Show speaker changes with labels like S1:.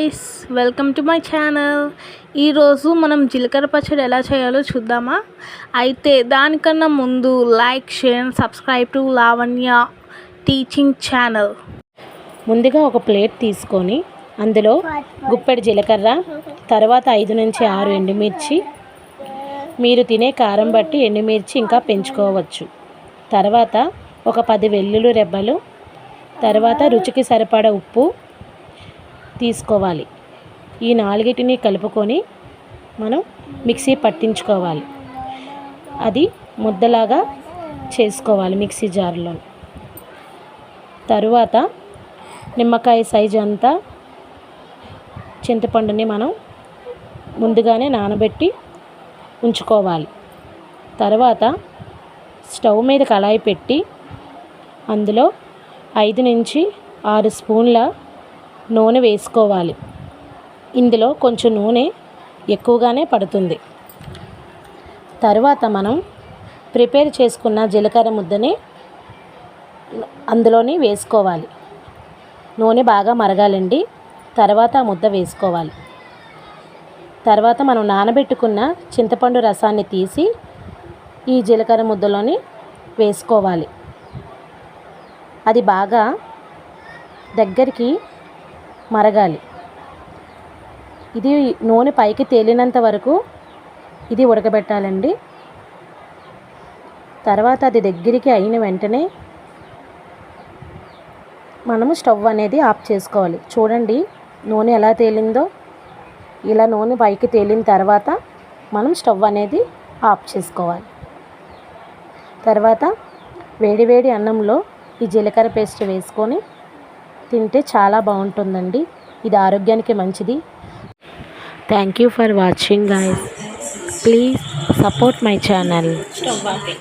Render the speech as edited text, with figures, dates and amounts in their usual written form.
S1: Guys, welcome to my channel. ఈరోజు మనం జీలకర్ర పచ్చడి ఎలా చేయాలో చూద్దామా? అయితే దానికన్నా ముందు like, share and subscribe to Lavanya teaching channel.
S2: ముందుగా ఒక ప్లేట్ తీసుకొని అందులో గుప్పెడు జీలకర్ర, తర్వాత 5 నుంచి 6 ఎండుమిర్చి, మీరు తినే కారం బట్టి ఎండుమిర్చి ఇంకా పెంచుకోవచ్చు. తర్వాత ఒక 10 వెల్లుల్లి రెబ్బలు, తర్వాత రుచికి సరిపడా ఉప్పు తీసుకోవాలి. ఈ 4టిని కలుపుకొని మనం మిక్సీ పట్టించుకోవాలి. అది ముద్దలాగా చేసుకోవాలి మిక్సీ జార్లో. తరువాత నిమ్మకాయ సైజు అంతా చింతపండుని మనం ముందుగానే నానబెట్టి ఉంచుకోవాలి. తర్వాత స్టవ్ మీద కళాయి పెట్టి అందులో 5 నుంచి 6 స్పూన్ల నూనె వేసుకోవాలి. ఇందులో కొంచెం నూనె ఎక్కువగానే పడుతుంది. తర్వాత మనం ప్రిపేర్ చేసుకున్న జీలకర్ర ముద్దని అందులోని వేసుకోవాలి. నూనె బాగా మరగాలండి. తర్వాత ఆ ముద్ద వేసుకోవాలి. తర్వాత మనం నానబెట్టుకున్న చింతపండు రసాన్ని తీసి ఈ జీలకర్ర ముద్దలోని వేసుకోవాలి. అది బాగా దగ్గరికి మరగాలి. ఇది నూనె పైకి తేలినంత వరకు ఇది ఉడకబెట్టాలండి. తర్వాత అది దగ్గరికి అయిన వెంటనే మనము స్టవ్ అనేది ఆఫ్ చేసుకోవాలి. చూడండి నూనె ఎలా తేలిందో. ఇలా నూనె పైకి తేలిన తర్వాత మనం స్టవ్ అనేది ఆఫ్ చేసుకోవాలి. తర్వాత వేడివేడి అన్నంలో ఈ జీలకర్ర పేస్ట్ వేసుకొని తింటే చాలా బాగుంటుందండి. ఇది ఆరోగ్యానికి మంచిది. Thank you for watching guys. Please support my channel.